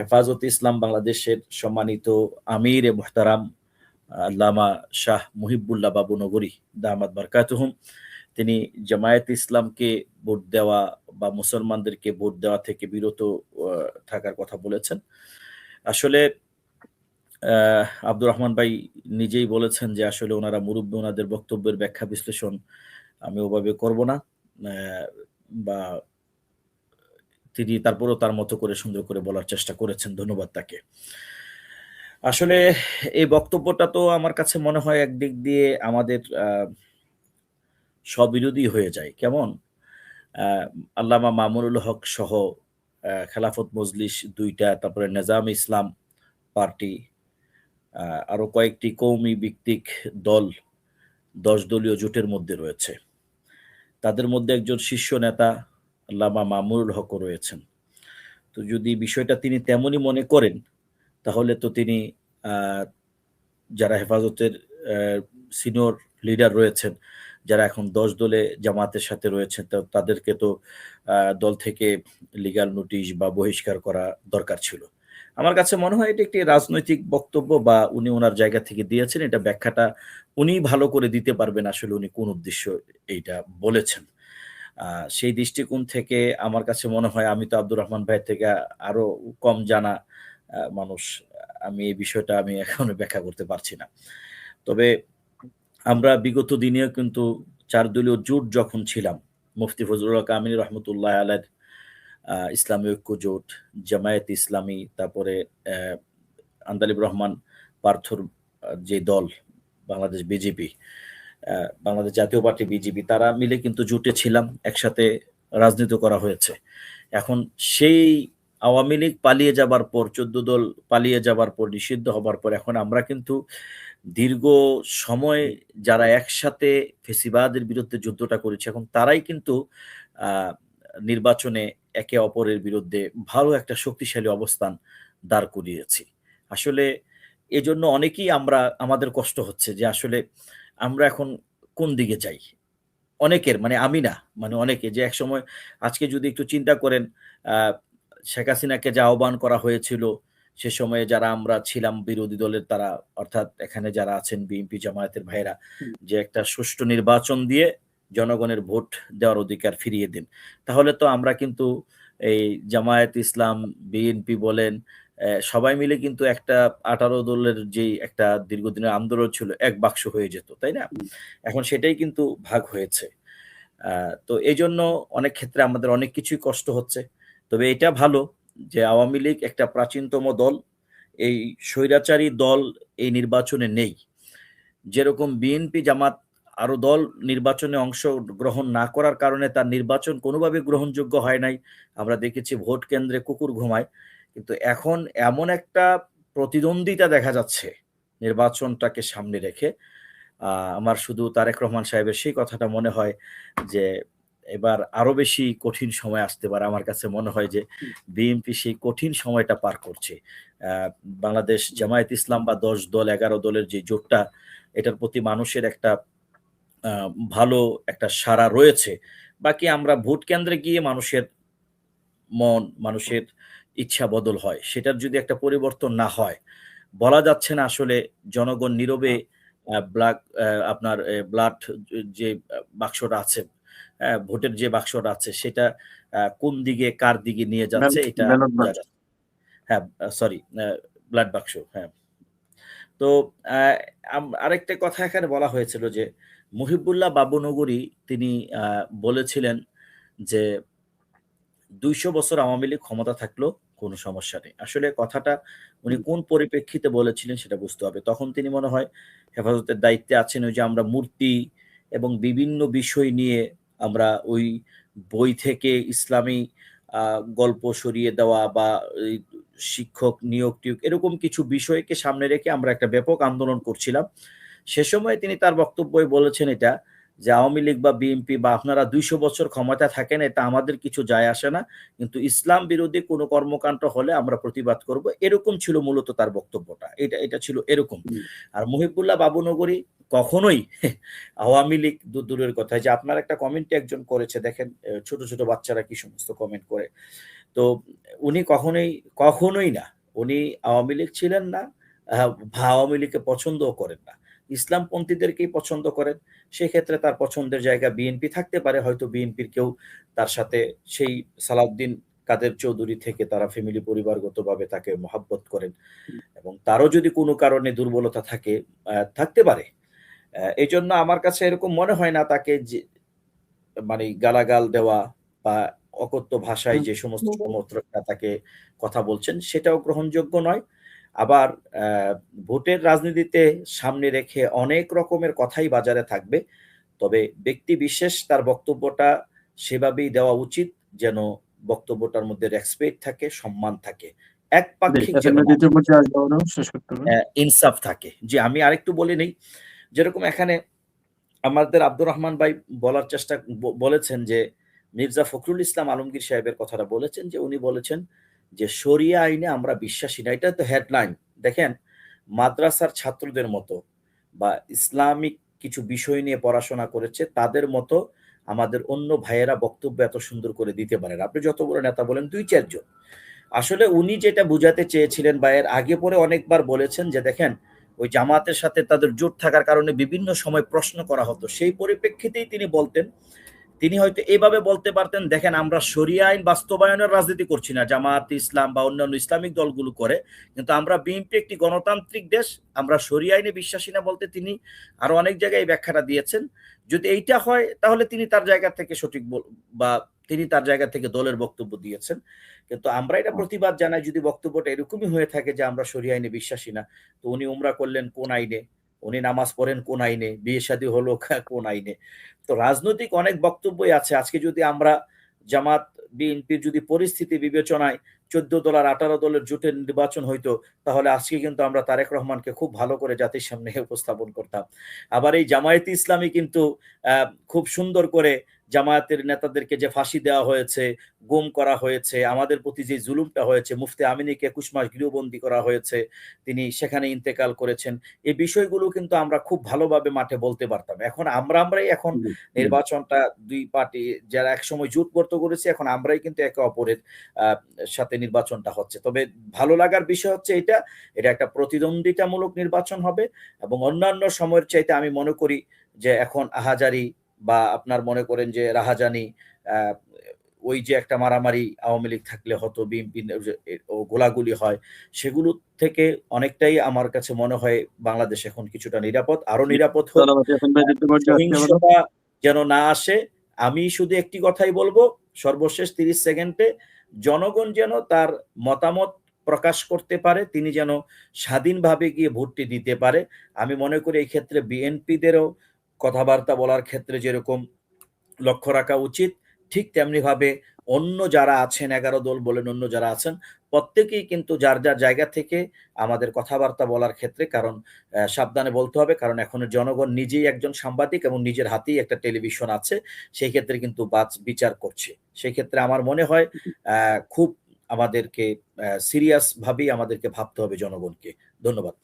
হেফাজতে ইসলাম বাংলাদেশের সম্মানিত আমির এ মুহতারাম আল্লামা শাহ মুহিবুল্লাহ বাবু নগরী দামাত বারকাতুহুম, তিনি জামায়াত ইসলামকে ভোট দেওয়া বা মুসলমানদেরকে ভোট দেওয়া থেকে বিরত থাকার কথা বলেছেন। আসলে আব্দুর রহমান ভাই নিজেই বলেছেন যে আসলে ওনারা মুরব্বী, ওনাদের বক্তব্যের ব্যাখ্যা বিশ্লেষণ আমি ওভাবে করব না, বা তিনি তারপরেও তার মতো করে সুন্দর করে বলার চেষ্টা করেছেন, ধন্যবাদ তাকে। আসলে এই বক্তব্যটা তো আমার কাছে মনে হয় একদিক দিয়ে আমাদের স্ববিরোধী হয়ে যায়। কেমন? আল্লামা মামুনুল হক সহ খেলাফত মজলিস ২টা, তারপরে নেজাম ইসলাম পার্টি, আরো কয়েকটি কৌমি ভিত্তিক দল ১০ দলীয় জোটের মধ্যে রয়েছে। তাদের মধ্যে একজন শীর্ষ নেতা আল্লামা মামুনুল হকও রয়েছেন। তো যদি বিষয়টা তিনি তেমনই মনে করেন, তাহলে তো তিনি যারা হেফাজতের সিনিয়র লিডার রয়েছেন, যারা এখন ১০ দলে জামাতের সাথে রয়েছেন, তাদেরকে তো দল থেকে লিগ্যাল নোটিশ বা বহিষ্কার করা দরকার ছিল। আমার কাছে মনে হয় এটা একটি রাজনৈতিক বক্তব্য, বা উনি ওনার জায়গা থেকে দিয়েছেন, এটা ব্যাখ্যাটা উনি ভালো করে দিতে পারবেন আসলে উনি কোন উদ্দেশ্য এইটা বলেছেন। সেই দৃষ্টিকোণ থেকে আমার কাছে মনে হয়, আমি তো আব্দুর রহমান ভাই থেকে আরো কম জানা মানুষ, আমি এই বিষয়টা আমি এখনো ব্যাখ্যা করতে পারছি না। তবে আমরা বিগত দিনেও কিন্তু ৪ দলীয় জোট যখন ছিলাম, মুফতি ফজলুল হক আমিনী রহমতুল্লাহ আলাইহির ইসলামী ঐক্য জোট, জামায়াত ইসলামী, তারপরে আন্দালিব রহমান পার্থর যে দল বাংলাদেশ বিজেপি, বাংলাদেশ জাতীয় পার্টি বিজেপি, তারা মিলে কিন্তু জোটে ছিলাম, একসাথে রাজনীতি করা হয়েছে। এখন সেই আওয়ামী লীগ পালিয়ে যাবার পর, ১৪ দল পালিয়ে যাবার পর, নিষিদ্ধ হবার পর, এখন আমরা কিন্তু দীর্ঘ সময় যারা একসাথে ফেসিবাদের বিরুদ্ধে যুদ্ধটা করেছে, এখন তারাই কিন্তু নির্বাচনে একে অপরের বিরুদ্ধে ভালো একটা শক্তিশালী অবস্থান দাঁড় করিয়েছি। আসলে এজন্য অনেকেই আমাদের কষ্ট হচ্ছে যে আসলে আমরা এখন কোন দিকে যাই। অনেকের, মানে আমি না, মানে অনেকে, যে একসময় আজকে যদি একটু চিন্তা করেন, শেখ হাসিনাকে যে আহ্বান করা হয়েছিল, সে সময়ে যারা আমরা ছিলাম বিরোধী দলের, তারা, অর্থাৎ এখানে যারা আছেন বিএনপি জামায়াতের ভাইরা, যে একটা সুষ্ঠু নির্বাচন দিয়ে জনগণের ভোট দেওয়ার অধিকার ফিরিয়ে দিন, তাহলে তো আমরা কিন্তু এই জামায়াত ইসলাম, বিএনপি বলেন, সবাই মিলে কিন্তু একটা ১৮ দলের যেই একটা দীর্ঘদিনের আন্দোলন ছিল, এক বাক্স হয়ে যেত, তাই না? এখন সেটাই কিন্তু ভাগ হয়েছে। তো এইজন্য অনেক ক্ষেত্রে আমাদের অনেক কিছুই কষ্ট হচ্ছে। তবে এটা ভালো যে আওয়ামী লীগ একটা প্রাচীনতম দল, এই স্বৈরাচারী দল এই নির্বাচনে নেই। যেরকম বিএনপি জামাত আরো দল নির্বাচনে অংশগ্রহণ না করার কারণে তার নির্বাচন কোনোভাবে গ্রহণযোগ্য হয় নাই। আমরা দেখেছি ভোট কেন্দ্রে কুকুর ঘুমায়। কিন্তু এখন এমন একটা প্রতিদ্বন্দ্বিতা দেখা যাচ্ছে নির্বাচনটাকে সামনে রেখে, আমার শুধু তারেক রহমান সাহেবের সেই কথাটা মনে হয় যে এবার আরো বেশি কঠিন সময় আসতে পারে। আমার কাছে মনে হয় যে বিএনপি সেই কঠিন সময়টা পার করছে। বাংলাদেশ জামায়াত ইসলাম বা ১০ দল ১১ দলের যে জোটটা, এটার প্রতি মানুষের একটা ভালো একটা সাড়া রয়েছে। বাকি আমরা ভোট কেন্দ্রে গিয়ে মানুষের মন, মানুষের ইচ্ছা বদল হয়, সেটার যদি একটা পরিবর্তন না হয়, বলা যাচ্ছে না আসলে জনগণ নীরবে আপনার ব্লাড যে বাক্সটা আছে, ভোটের যে বাক্সটা আছে, সেটা কোন দিকে কার দিকে নিয়ে যাচ্ছে, এটা বোঝা যাচ্ছে। হ্যাঁ, সরি, ব্লাড বাক্স, হ্যাঁ। তো আরেকটা কথা এখানে বলা হয়েছিল যে মুহিবুল্লাহ বাবু নগরী তিনি বলেছিলেন যে ২০০ বছর আওয়ামী লীগ ক্ষমতা থাকলেও কোনো সমস্যা নেই। আসলে কথাটা উনি কোন পরিপ্রেক্ষিতে বলেছিলেন সেটা বুঝতে হবে। তখন তিনি মনে হয় হেফাজতের দায়িত্বে আছেন, ওই যে আমরা মূর্তি এবং বিভিন্ন বিষয় নিয়ে আমরা ওই বই থেকে ইসলামী গল্প সরিয়ে দেওয়া, বা শিক্ষক নিয়োগ এরকম কিছু বিষয়কে সামনে রেখে আমরা একটা ব্যাপক আন্দোলন করছিলাম। সে সময় তিনি তার বক্তব্যে বলেছেন এটা, যে আওয়ামী লীগ বা বিএনপি বা আপনারা ২০০ বছর ক্ষমতায় থাকেন, এটা আমাদের কিছু যায় আসে না, কিন্তু ইসলাম বিরোধী কোনো কর্মকাণ্ড হলে আমরা প্রতিবাদ করব। এরকম ছিল মূলত তার বক্তব্যটা। এটা ছিল এরকম। আর মুহিবুল্লাহ বাবু নগরী কখনোই আওয়ামী লীগ দূরের কথা, যে আপনার একটা কমেন্টে একজন করেছে, দেখেন ছোট ছোট বাচ্চারা কি সমস্ত কমেন্ট করে। তো উনি কখনোই না, উনি আওয়ামী লীগ ছিলেন না, বা আওয়ামী লীগকে পছন্দও করেন না। ইসলামপন্থীদেরকেই পছন্দ করেন। সেক্ষেত্রে তার পছন্দের জায়গা বিএনপি থাকতে পারে। হয়তো বিএনপির কেউ তার সাথে সেই সালাউদ্দিন কাদের চৌধুরী থেকে তারা ফ্যামিলি পরিবারগতভাবে তাকে মহাব্বত করেন, এবং তারও যদি কোনো কারণে দুর্বলতা থাকে, থাকতে পারে। এজন্য আমার কাছে এরকম মনে হয় না তাকে যে মানে গালাগাল দেওয়া বা অকথ্য ভাষায় যে সমস্ত সমর্থকরা তাকে কথা বলছেন সেটাও গ্রহণযোগ্য নয়। আবার ভোটের রাজনীতিতে সামনে রেখে অনেক রকমের কথাই বাজারে থাকবে। তবে ব্যক্তি বিশেষ তার বক্তব্যটা সেভাবেই দেওয়া উচিত, যেন বক্তব্যটার মধ্যে রেসপেক্ট থাকে, সম্মান থাকে। একপাক্ষিক যেন ইনসাফ থাকে। জি, আমি আরেকটু বলে নেই। যেরকম এখানে আমাদের আব্দুর রহমান ভাই বলার চেষ্টা বলেছেন যে মির্জা ফখরুল ইসলাম আলমগীর সাহেবের কথাটা বলেছেন, যে উনি বলেছেন যে শরিয়া আইনে আমরা বিশ্বাসী না। এটা তো হেডলাইন। দেখেন, মাদ্রাসার ছাত্রদের মতো বা ইসলামিক কিছু বিষয় নিয়ে পড়াশোনা করেছে তাদের মতো আমাদের অন্য ভাইয়েরা বক্তব্য এত সুন্দর করে দিতে পারেন। আপনি যত বড় নেতা বলেন, ২-৪ জন। আসলে উনি যেটা বুঝাতে চেয়েছিলেন বা এর আগে পরে অনেকবার বলেছেন যে দেখেন, ওই জামাতের সাথে তাদের জোট থাকার কারণে বিভিন্ন সময় প্রশ্ন করা হতো। সেই পরিপ্রেক্ষিতেই তিনি বলতেন, তিনি হয়তো এভাবে বলতে পারতেন, দেখেন আমরা শরিয়া আইন বাস্তবায়নের রাজনীতি করছি না, জামাত ইসলাম বা অন্যান্য ইসলামিক দলগুলো করে, কিন্তু আমরা বিএনপি একটি গণতান্ত্রিক দেশ, আমরা শরিয়া আইনে বিশ্বাসী না বলতে তিনি আরো অনেক জায়গায় এই ব্যাখ্যাটা দিয়েছেন। যদি এইটা হয় তাহলে তিনি তার জায়গা থেকে সঠিক বা তিনি তার জায়গা থেকে দলের বক্তব্য দিয়েছেন। কিন্তু আমরা এটা প্রতিবাদ জানাই যদি বক্তব্যটা এরকমই হয়ে থাকে যে আমরা শরিয়া আইনে বিশ্বাসী না। তো উনি উমরা করলেন কোন আইনে, উনি নামাজ পড়েন কোন আইনে, বিয়ে শাদী হলো কোন আইনে। তো রাজনৈতিক অনেক বক্তব্যই আছে। আজকে যদি আমরা জামাত বিএনপির যদি পরিস্থিতি বিবেচনায় 14 দল আর 18 দলের জোটের নির্বাচন হইতো, তাহলে আজকে কিন্তু আমরা তারেক রহমানকে খুব ভালো করে জাতির সামনে উপস্থাপন করতাম। আবার এই জামায়াতে ইসলামী কিন্তু খুব সুন্দর করে জামায়াতের নেতাদেরকে যে ফাঁসি দেওয়া হয়েছে, গুম করা হয়েছে, আমাদের প্রতি যে জুলুমটা হয়েছে, মুফতি আমিনীকে 21 মাস গৃহবন্দী করা হয়েছে, তিনি সেখানে ইন্তেকাল করেছেন, এই বিষয়গুলো কিন্তু আমরা খুব ভালোভাবে মাঠে বলতে পারতাম। এখন আমরাই এখন নির্বাচনটা দুই পার্টি যারা একসময় জোটবদ্ধ করেছে, এখন আমরাই কিন্তু একে অপরের সাথে নির্বাচনটা হচ্ছে। তবে ভালো লাগার বিষয় হচ্ছে এটা একটা প্রতিদ্বন্দ্বিতামূলক নির্বাচন হবে, এবং অন্যান্য সময়ের চাইতে আমি মনে করি যে এখন আহাজারি বা আপনার মনে করেন যে রাহাজানি, ওই যে একটা মারামারি আওয়ামী লীগ থাকলে হতো, বিএনপি গোলাগুলি হয়, সেগুলো থেকে অনেকটাই আমার কাছে মনে হয় বাংলাদেশ এখন কিছুটা নিরাপদ, আরো নিরাপদ হোক, সহিংসতা যেন না আসে। আমি শুধু একটি কথাই বলবো সর্বশেষ 30 সেকেন্ডে, জনগণ যেন তার মতামত প্রকাশ করতে পারে, তিনি যেন স্বাধীনভাবে গিয়ে ভোটটি দিতে পারে। আমি মনে করি এই ক্ষেত্রে বিএনপিদেরও কথাবার্তা বলার ক্ষেত্রে যেরকম লক্ষ্য রাখা উচিত, ঠিক তেমনি ভাবে অন্য যারা আছেন, 11 দল বলেন, অন্য যারা আছেন, প্রত্যেকেই কিন্তু যার যার জায়গা থেকে আমাদের কথাবার্তা বলার ক্ষেত্রে, কারণ সাবধানে বলতে হবে, কারণ এখন জনগণ নিজেই একজন সাংবাদিক এবং নিজের হাতেই একটা টেলিভিশন আছে, সেই ক্ষেত্রে কিন্তু বিচার করছে। সেই ক্ষেত্রে আমার মনে হয় খুব আমাদেরকে সিরিয়াস ভাবেই আমাদেরকে ভাবতে হবে জনগণকে। ধন্যবাদ।